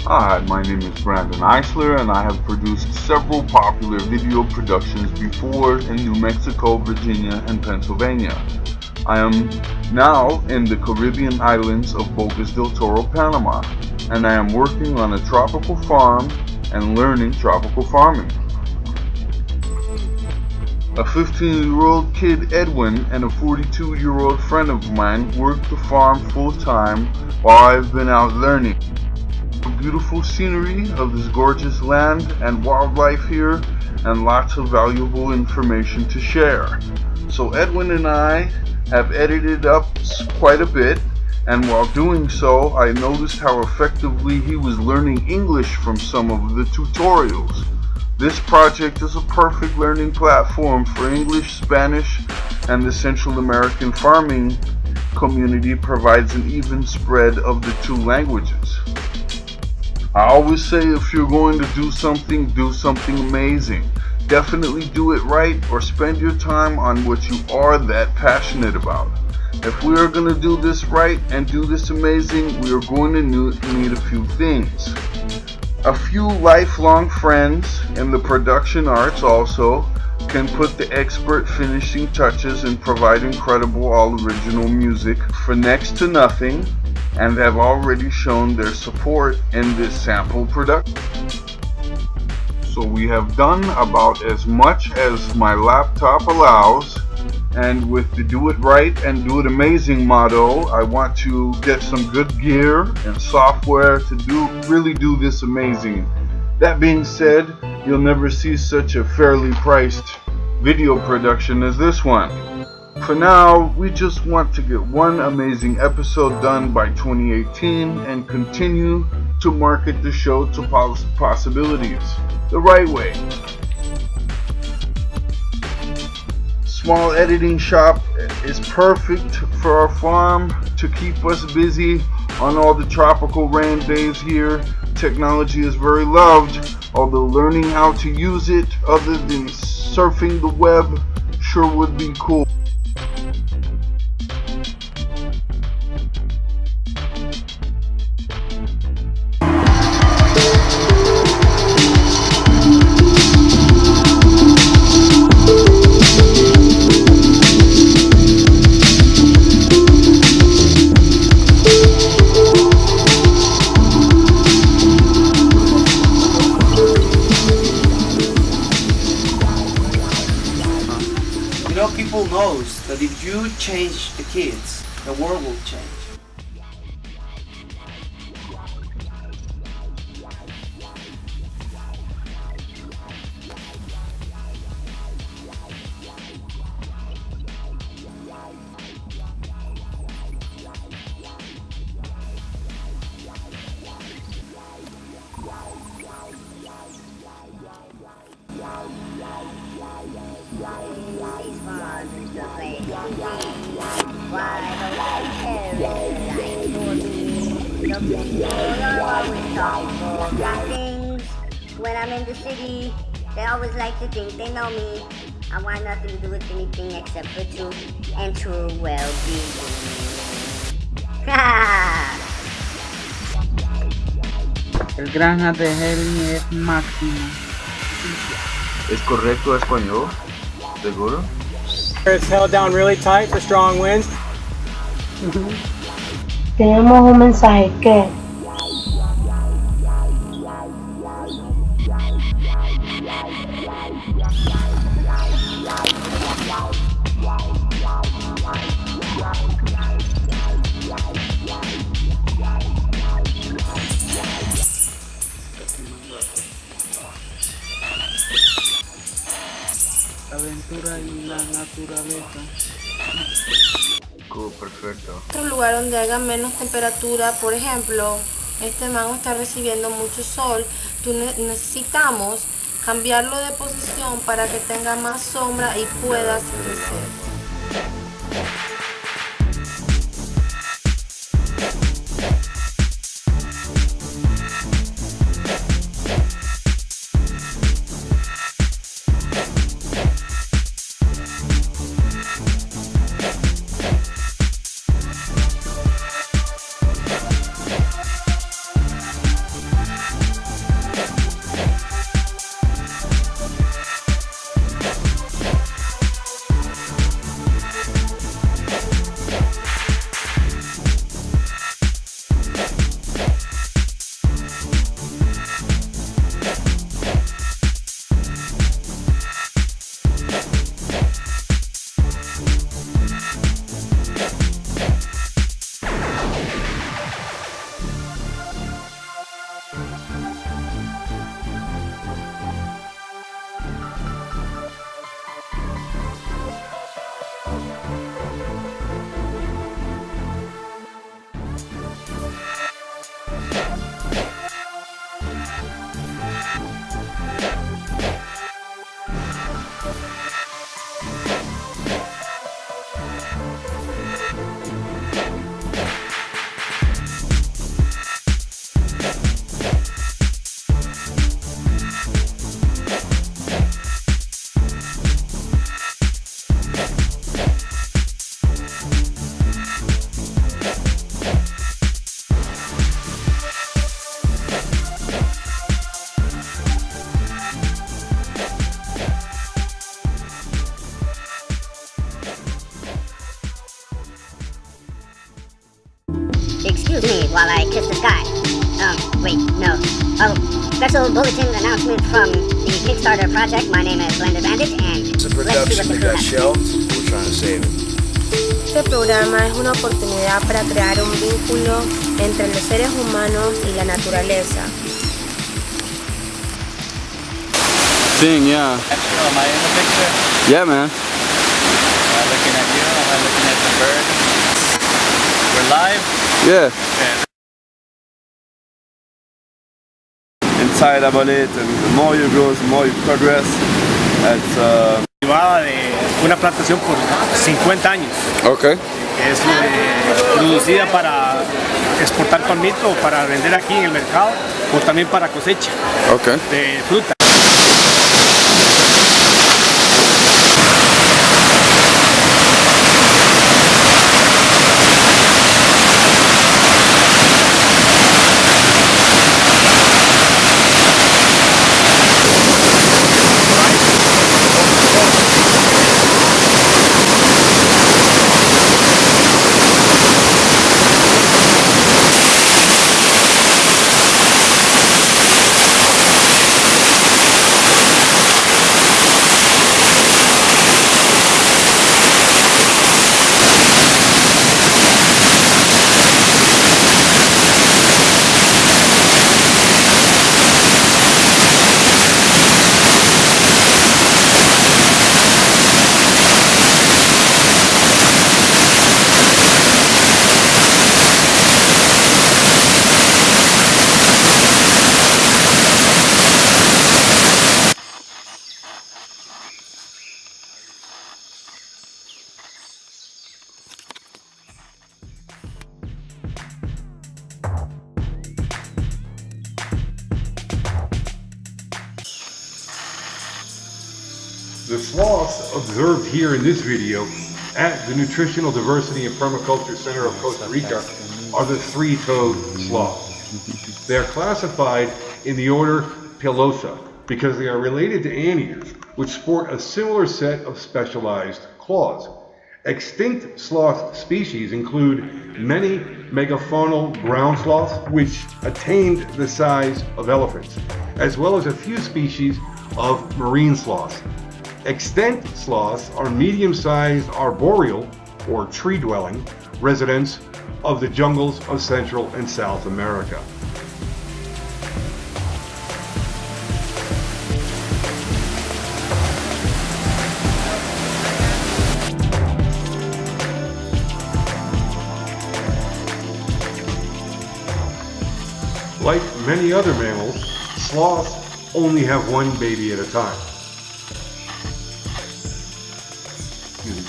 Hi, my name is Brandon Eisler and I have produced several popular video productions before in New Mexico, Virginia, and Pennsylvania. I am now in the Caribbean islands of Bocas del Toro, Panama, and I am working on a tropical farm and learning tropical farming. A 15-year-old kid, Edwin, and a 42-year-old friend of mine work the farm full-time while I've been out learning. The beautiful scenery of this gorgeous land and wildlife here, and lots of valuable information to share. So Edwin and I have edited up quite a bit, and while doing so, I noticed how effectively he was learning English from some of the tutorials. This project is a perfect learning platform for English, Spanish, and the Central American farming community provides an even spread of the two languages. I always say if you're going to do something amazing. Definitely do it right or spend your time on what you are that passionate about. If we are going to do this right and do this amazing, we are going to need a few things. A few lifelong friends in the production arts also can put the expert finishing touches and provide incredible all-original music for next to nothing, and have already shown their support in this sample production. So we have done about as much as my laptop allows, and with the do it right and do it amazing motto, I want to get some good gear and software to really do this amazing. That being said, you'll never see such a fairly priced video production as this one. For now, we just want to get one amazing episode done by 2018 and continue to market the show to possibilities the right way. Small editing shop is perfect for our farm to keep us busy on all the tropical rain days here. Technology is very loved, although learning how to use it other than surfing the web sure would be cool. People knows that if you change the kids, the world will change. When I'm in the city, they always like to think they know me. I want nothing to do with anything except for truth and true well-being. El granja de Heli es máximo. ¿Es correcto español? ¿Seguro? It's held down really tight for strong winds. Tenemos un mensaje que Aventura y la naturaleza. Cool, perfecto. Otro lugar donde haya menos temperatura, por ejemplo, este mango está recibiendo mucho sol, necesitamos cambiarlo de posición para que tenga más sombra y pueda crecer. like kiss the sky. Wait, no. Oh, special bulletin announcement from the Kickstarter project. My name is Blender Bandit, and It's a production that got shelved. We're trying to save it. Este programa es una oportunidad para crear un vínculo entre los seres humanos y la naturaleza. Thing, yeah. Am I in the picture? Yeah, man. Am I looking at you? Am I looking at the bird? We're live? Yeah. Okay. Inside about it, and the more you grow, the more you progress. It's Llevaba de una plantación por 50 años. okay. Es producida para exportar palmito o para vender aquí en el mercado o también para cosecha Okay. de fruta. The sloths observed here in this video at the Nutritional Diversity and Permaculture Center of Costa Rica are the three-toed sloth. They are classified in the order Pilosa because they are related to anteaters, which sport a similar set of specialized claws. Extinct sloth species include many megafaunal ground sloths, which attained the size of elephants, as well as a few species of marine sloths. Extant sloths are medium-sized arboreal, or tree-dwelling, residents of the jungles of Central and South America. Like many other mammals, sloths only have one baby at a time.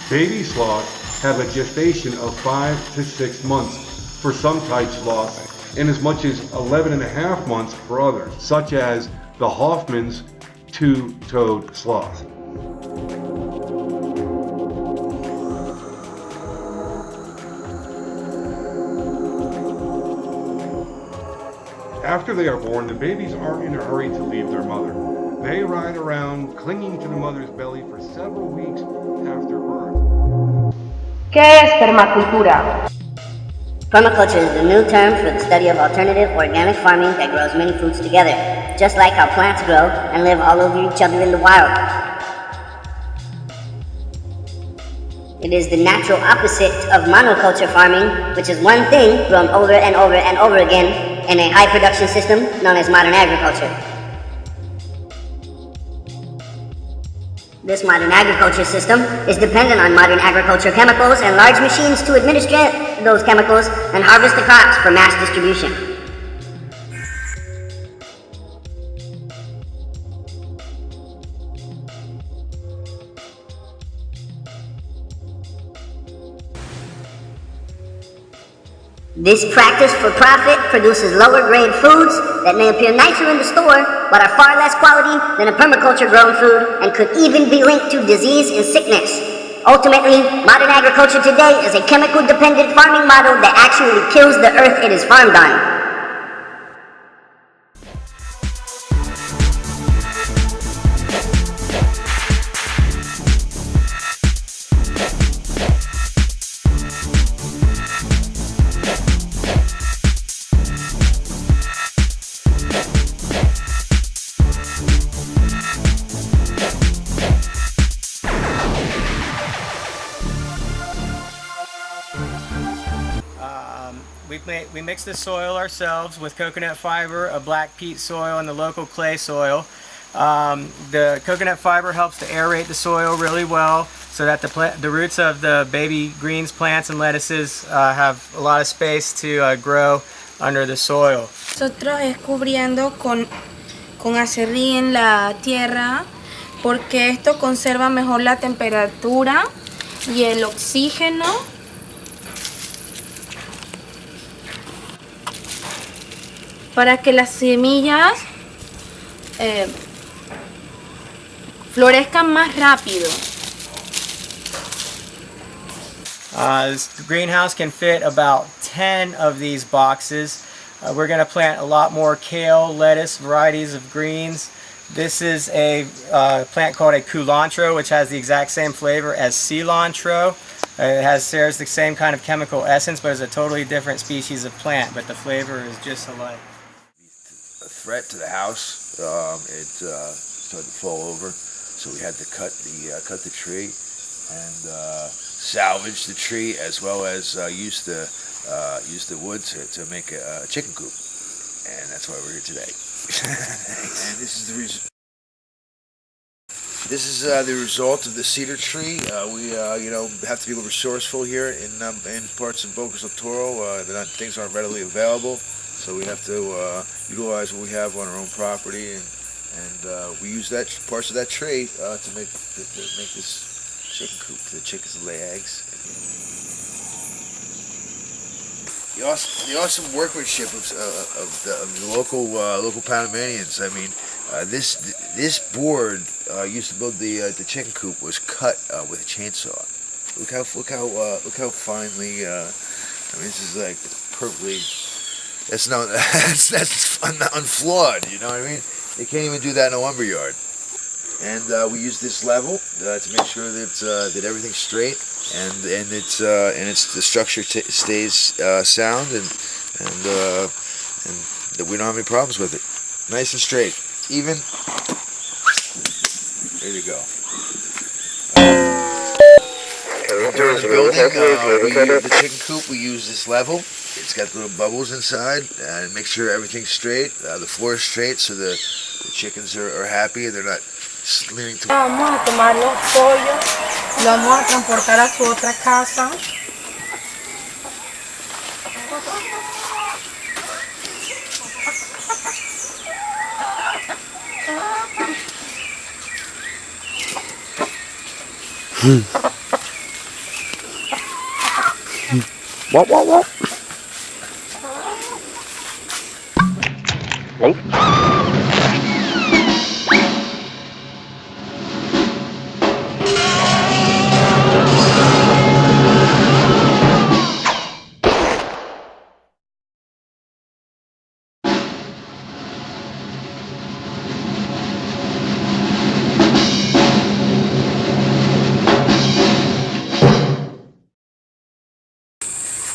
Baby sloths have a gestation of 5 to 6 months for some type sloths and as much as 11.5 months for others, such as the Hoffman's two-toed sloth. After they are born, the babies aren't in a hurry to leave their mother. They ride around clinging to the mother's belly for several weeks after birth. ¿Qué es permacultura? Permaculture is the new term for the study of alternative organic farming that grows many foods together, just like how plants grow and live all over each other in the wild. It is the natural opposite of monoculture farming, which is one thing grown over and over and over again in a high production system known as modern agriculture. This modern agriculture system is dependent on modern agriculture chemicals and large machines to administer those chemicals and harvest the crops for mass distribution. This practice for profit produces lower grade foods that may appear nicer in the store, but are far less quality than a permaculture grown food and could even be linked to disease and sickness. Ultimately, modern agriculture today is a chemical dependent farming model that actually kills the earth it is farmed on. We mix the soil ourselves with coconut fiber, a black peat soil, and the local clay soil. The coconut fiber helps to aerate the soil really well so that the roots of the baby greens, plants, and lettuces have a lot of space to grow under the soil. Nosotros es cubriendo con acerrín en la tierra porque esto conserva mejor la temperatura y el oxígeno. Para que las semillas florezcan más rápido. This greenhouse can fit about 10 of these boxes. We're going to plant a lot more kale, lettuce, varieties of greens. This is a plant called a culantro, which has the exact same flavor as cilantro. It shares the same kind of chemical essence, but it's a totally different species of plant, but the flavor is just alike. A threat to the house. It started to fall over, so we had to cut the tree and salvage the tree, as well as use the wood to make a chicken coop, and that's why we're here today. And this is the reason. This is the result of the cedar tree. We have to be resourceful here in parts of Bocas del Toro. Things aren't readily available, so we have to utilize what we have on our own property, and we use parts of that tree to make this chicken coop for the chickens to lay eggs. The awesome workmanship of the local Panamanians. I mean, this board used to build the chicken coop was cut with a chainsaw. Look how finely. I mean, this is like perfectly. That's unflawed. You know what I mean? They can't even do that in a lumber yard. And we use this level to make sure that everything's straight and the structure stays sound and that we don't have any problems with it. Nice and straight, even. There you go. During the building, the chicken coop, we use this level. It's got little bubbles inside, and make sure everything's straight. The floor is straight, so the chickens are happy and they're not. Vamos a tomar los pollos, los vamos a transportar a su otra casa. What?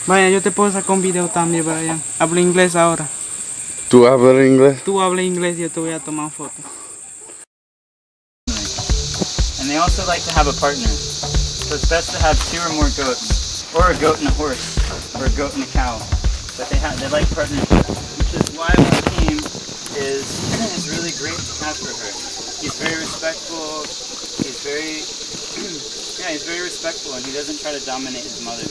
Vaya, yo te puedo sacar un video también, Brian. Hablo inglés ahora. ¿Tú hablas inglés? Tú hablas inglés y yo te voy a tomar fotos. And they also like to have a partner. So it's best to have 2 or more goats, or a goat and a horse, or a goat and a cow. But they like partnership, which is why one team is really great to have for her. He's very respectful. He's very respectful, and he doesn't try to dominate his mother.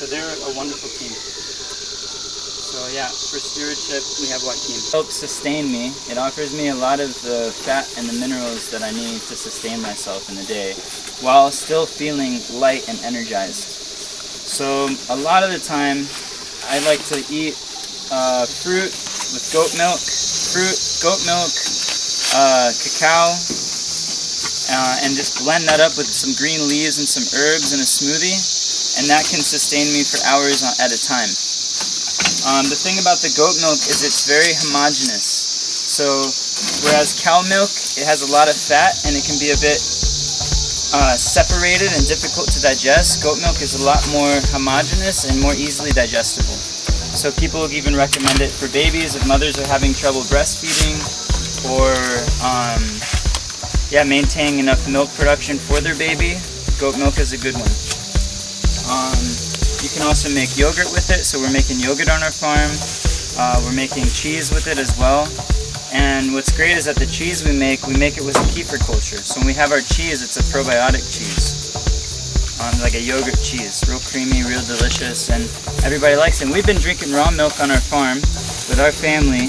So they're a wonderful team. So yeah, for stewardship, we have Joaquin. It helps sustain me. It offers me a lot of the fat and the minerals that I need to sustain myself in the day, while still feeling light and energized. So a lot of the time, I like to eat fruit with goat milk, cacao, and just blend that up with some green leaves and some herbs in a smoothie. And that can sustain me for hours at a time. The thing about the goat milk is it's very homogeneous. So whereas cow milk, it has a lot of fat and it can be a bit separated and difficult to digest, goat milk is a lot more homogeneous and more easily digestible. So people even recommend it for babies if mothers are having trouble breastfeeding or maintaining enough milk production for their baby. Goat milk is a good one. You can also make yogurt with it, so we're making yogurt on our farm. We're making cheese with it as well. And what's great is that the cheese we make it with a kefir culture. So when we have our cheese, it's a probiotic cheese. Like a yogurt cheese, real creamy, real delicious, and everybody likes it. And we've been drinking raw milk on our farm with our family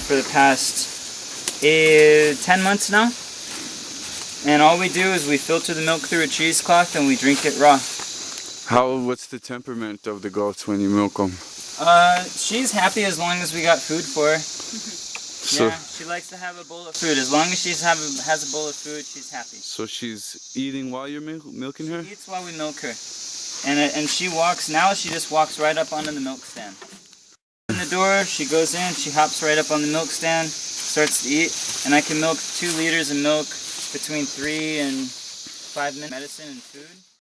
for the past 10 months now. And all we do is we filter the milk through a cheesecloth and we drink it raw. What's the temperament of the goats when you milk them? She's happy as long as we got food for her. So, yeah, she likes to have a bowl of food. As long as she has a bowl of food, she's happy. so she's eating while you're milking her? She eats while we milk her. And she walks, now she just walks right up onto the milk stand. In the door, she goes in, she hops right up on the milk stand, starts to eat, and I can milk 2 liters of milk between 3 and 5 minutes. Medicine and food.